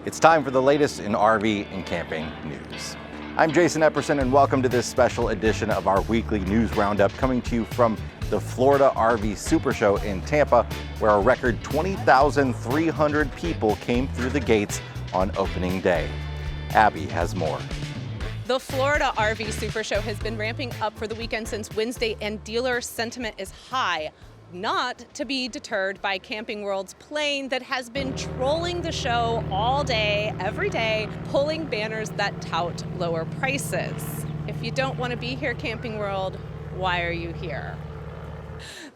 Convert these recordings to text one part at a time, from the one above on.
It's time for the latest in RV and camping news. I'm Jason Epperson and welcome to this special edition of our weekly news roundup coming to you from the Florida RV Supershow in Tampa, where a record 20,300 people came through the gates on opening day. Abby has more. The Florida RV Supershow has been ramping up for the weekend since Wednesday, and dealer sentiment is high. Not to be deterred by Camping World's plane that has been trolling the show all day, every day, pulling banners that tout lower prices. If you don't want to be here, Camping World, why are you here?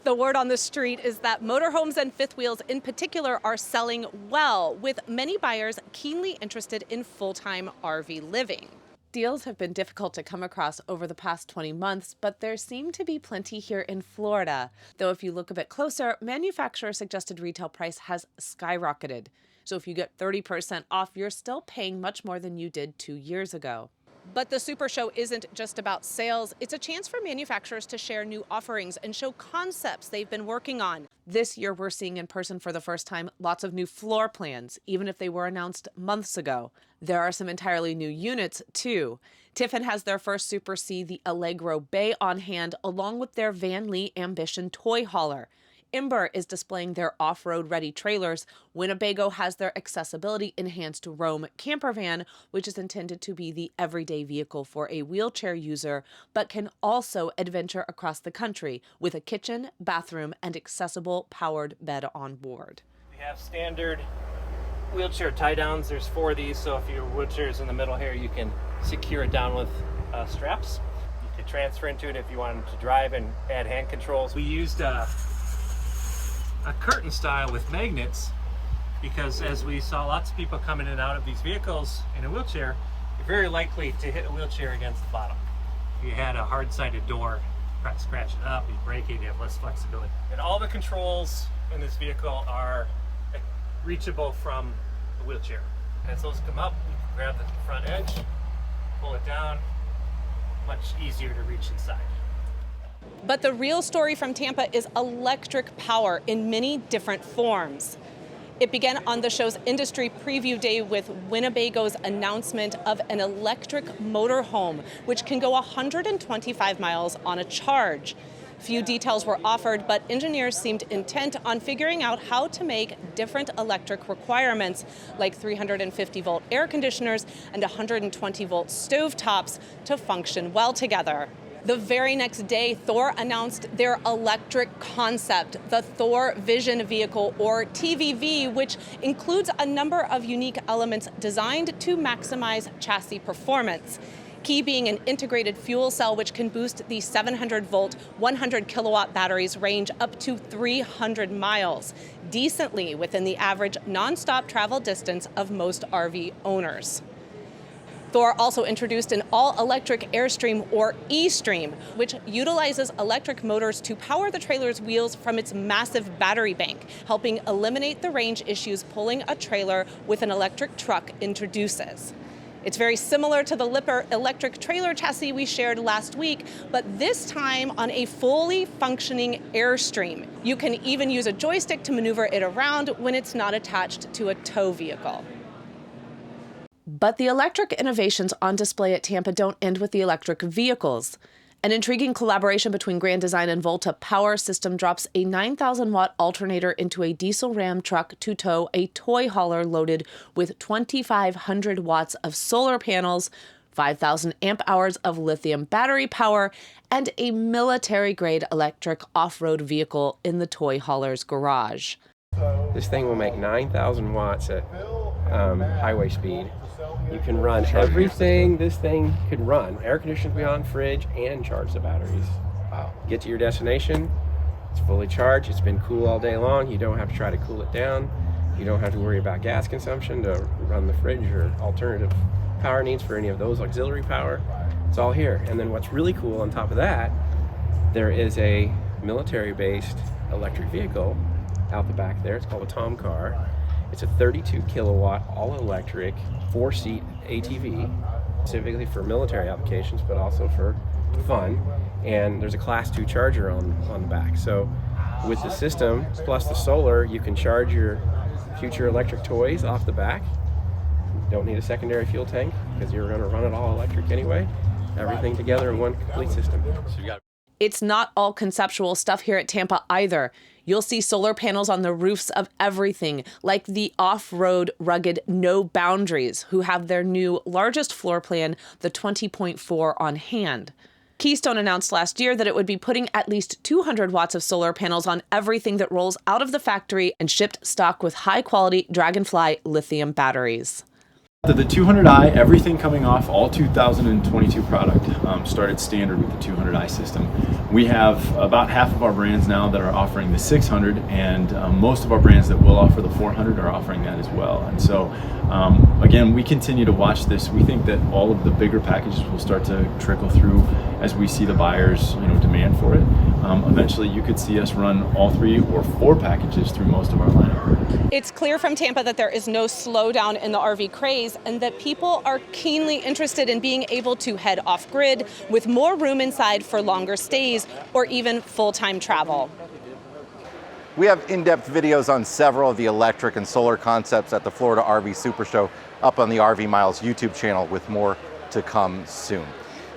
The word on the street is that motorhomes and fifth wheels in particular are selling well, with many buyers keenly interested in full-time RV living. Deals have been difficult to come across over the past 20 months, but there seem to be plenty here in Florida. Though if you look a bit closer, manufacturer suggested retail price has skyrocketed. So if you get 30% off, you're still paying much more than you did 2 years ago. But the Super Show isn't just about sales. It's a chance for manufacturers to share new offerings and show concepts they've been working on. This year, we're seeing in person for the first time lots of new floor plans, even if they were announced months ago. There are some entirely new units, too. Tiffin has their first Super C, the Allegro Bay, on hand, along with their Van Lee Ambition toy hauler. Ember is displaying their off-road ready trailers. Winnebago has their accessibility enhanced Roam camper van, which is intended to be the everyday vehicle for a wheelchair user, but can also adventure across the country with a kitchen, bathroom, and accessible powered bed on board. We have standard wheelchair tie downs. There's 4 of these, so if your wheelchair is in the middle here, you can secure it down with straps. You can transfer into it if you wanted to drive and add hand controls. We used a curtain style with magnets because as we saw lots of people coming in and out of these vehicles in a wheelchair, you're very likely to hit a wheelchair against the bottom. If you had a hard-sided door, try to scratch it up, you break it, you have less flexibility. And all the controls in this vehicle are reachable from the wheelchair. As those come up, you can grab the front edge, pull it down, much easier to reach inside. But the real story from Tampa is electric power in many different forms. It began on the show's industry preview day with Winnebago's announcement of an electric motorhome, which can go 125 miles on a charge. Few details were offered, but engineers seemed intent on figuring out how to make different electric requirements, like 350-volt air conditioners and 120-volt stovetops, to function well together. The very next day, Thor announced their electric concept, the Thor Vision Vehicle, or TVV, which includes a number of unique elements designed to maximize chassis performance. Key being an integrated fuel cell, which can boost the 700-volt, 100-kilowatt batteries range up to 300 miles, decently within the average nonstop travel distance of most RV owners. Thor also introduced an all-electric Airstream, or E-Stream, which utilizes electric motors to power the trailer's wheels from its massive battery bank, helping eliminate the range issues pulling a trailer with an electric truck introduces. It's very similar to the Lipper electric trailer chassis we shared last week, but this time on a fully functioning Airstream. You can even use a joystick to maneuver it around when it's not attached to a tow vehicle. But the electric innovations on display at Tampa don't end with the electric vehicles. An intriguing collaboration between Grand Design and Volta Power System drops a 9,000-watt alternator into a diesel Ram truck to tow a toy hauler loaded with 2,500 watts of solar panels, 5,000 amp hours of lithium battery power, and a military-grade electric off-road vehicle in the toy hauler's garage. This thing will make 9,000 watts at highway speed. You can run everything this thing could run. Air conditioning will be on, fridge, and charge the batteries. Wow. Get to your destination, it's fully charged, it's been cool all day long. You don't have to try to cool it down. You don't have to worry about gas consumption to run the fridge or alternative power needs for any of those auxiliary power. It's all here. And then what's really cool on top of that, there is a military-based electric vehicle out the back there. It's called a Tom car. It's a 32 kilowatt, all electric, 4-seat ATV, specifically for military applications, but also for fun. And there's a class 2 charger on the back. So with the system, plus the solar, you can charge your future electric toys off the back. Don't need a secondary fuel tank because you're going to run it all electric anyway. Everything together in one complete system. It's not all conceptual stuff here at Tampa either. You'll see solar panels on the roofs of everything, like the off-road rugged No Boundaries, who have their new largest floor plan, the 20.4, on hand. Keystone announced last year that it would be putting at least 200 watts of solar panels on everything that rolls out of the factory and shipped stock with high-quality Dragonfly lithium batteries. The 200i, everything coming off all 2022 product started standard with the 200i system. We have about half of our brands now that are offering the 600, and most of our brands that will offer the 400 are offering that as well. And so again, we continue to watch this. We think that all of the bigger packages will start to trickle through as we see the buyers, demand for it. Eventually you could see us run all 3 or 4 packages through most of our lineup. It's clear from Tampa that there is no slowdown in the RV craze and that people are keenly interested in being able to head off-grid with more room inside for longer stays or even full-time travel. We have in-depth videos on several of the electric and solar concepts at the Florida RV Supershow up on the RV Miles YouTube channel, with more to come soon.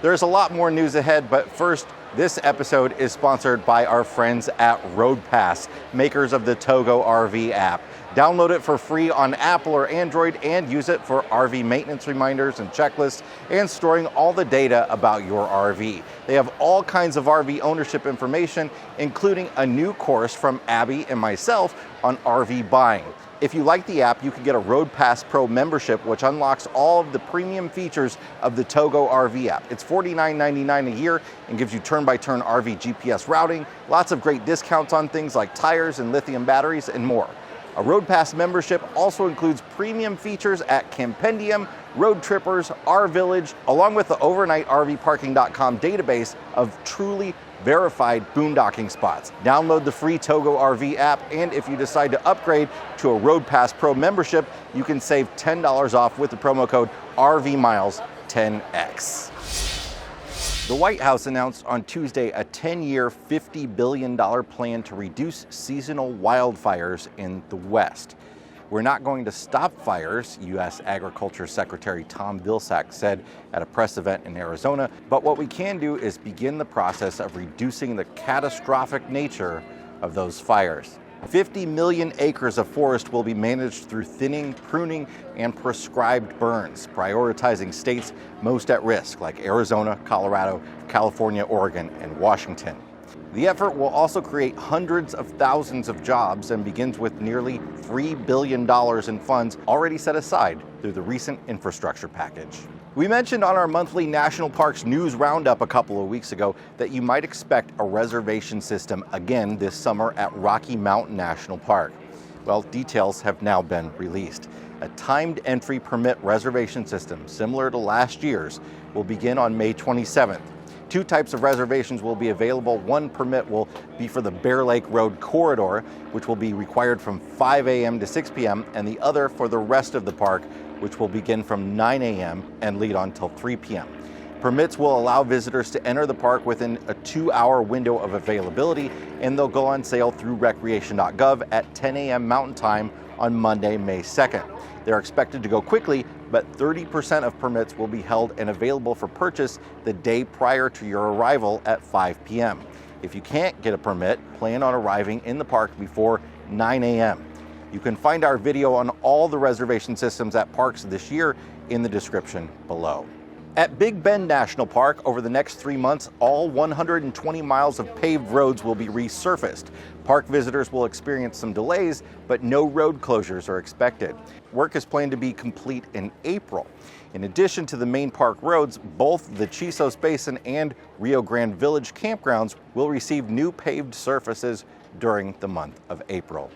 There's a lot more news ahead, but first, this episode is sponsored by our friends at RoadPass, makers of the Togo RV app. Download it for free on Apple or Android and use it for RV maintenance reminders and checklists and storing all the data about your RV. They have all kinds of RV ownership information, including a new course from Abby and myself on RV buying. If you like the app, you can get a RoadPass Pro membership, which unlocks all of the premium features of the Togo RV app. It's $49.99 a year and gives you turn-by-turn RV GPS routing, lots of great discounts on things like tires and lithium batteries, and more. A RoadPass membership also includes premium features at Campendium, Road Trippers, Our Village, along with the overnightrvparking.com database of truly verified boondocking spots. Download the free Togo RV app, and if you decide to upgrade to a RoadPass Pro membership, you can save $10 off with the promo code RVMiles10X. The White House announced on Tuesday a 10-year, $50 billion plan to reduce seasonal wildfires in the West. We're not going to stop fires, U.S. Agriculture Secretary Tom Vilsack said at a press event in Arizona, but what we can do is begin the process of reducing the catastrophic nature of those fires. 50 million acres of forest will be managed through thinning, pruning, and prescribed burns, prioritizing states most at risk like Arizona, Colorado, California, Oregon, and Washington. The effort will also create hundreds of thousands of jobs and begins with nearly $3 billion in funds already set aside through the recent infrastructure package. We mentioned on our monthly National Parks News Roundup a couple of weeks ago that you might expect a reservation system again this summer at Rocky Mountain National Park. Well, details have now been released. A timed entry permit reservation system similar to last year's will begin on May 27th. 2 types of reservations will be available. One permit will be for the Bear Lake Road corridor, which will be required from 5 a.m. to 6 p.m., and the other for the rest of the park, which will begin from 9 a.m. and lead on till 3 p.m. Permits will allow visitors to enter the park within a 2-hour window of availability, and they'll go on sale through recreation.gov at 10 a.m. Mountain Time on Monday, May 2nd. They're expected to go quickly, but 30% of permits will be held and available for purchase the day prior to your arrival at 5 p.m. If you can't get a permit, plan on arriving in the park before 9 a.m. You can find our video on all the reservation systems at parks this year in the description below. At Big Bend National Park, over the next 3 months, all 120 miles of paved roads will be resurfaced. Park visitors will experience some delays, but no road closures are expected. Work is planned to be complete in April. In addition to the main park roads, both the Chisos Basin and Rio Grande Village campgrounds will receive new paved surfaces during the month of April.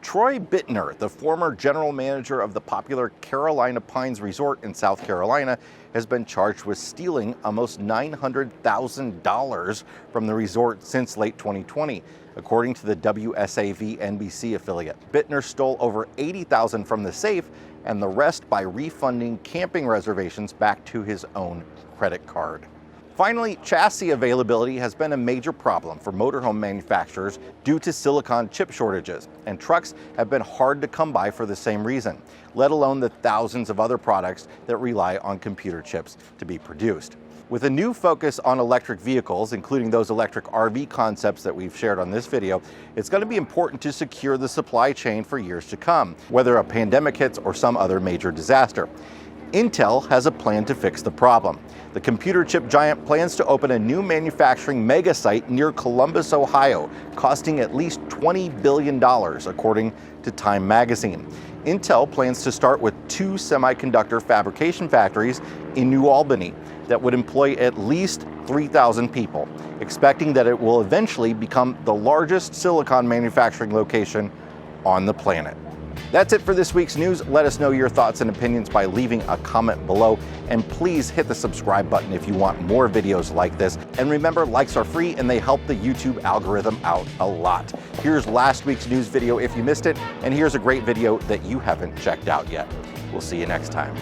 Troy Bittner, the former general manager of the popular Carolina Pines Resort in South Carolina, has been charged with stealing almost $900,000 from the resort since late 2020, according to the WSAV NBC affiliate. Bittner stole over $80,000 from the safe and the rest by refunding camping reservations back to his own credit card. Finally, chassis availability has been a major problem for motorhome manufacturers due to silicon chip shortages, and trucks have been hard to come by for the same reason, let alone the thousands of other products that rely on computer chips to be produced. With a new focus on electric vehicles, including those electric RV concepts that we've shared on this video, it's going to be important to secure the supply chain for years to come, whether a pandemic hits or some other major disaster. Intel has a plan to fix the problem. The computer chip giant plans to open a new manufacturing mega site near Columbus, Ohio, costing at least $20 billion, according to Time magazine. Intel plans to start with 2 semiconductor fabrication factories in New Albany that would employ at least 3,000 people, expecting that it will eventually become the largest silicon manufacturing location on the planet. That's it for this week's news. Let us know your thoughts and opinions by leaving a comment below, and please hit the subscribe button if you want more videos like this. And remember, likes are free and they help the YouTube algorithm out a lot. Here's last week's news video if you missed it, and here's a great video that you haven't checked out yet. We'll see you next time.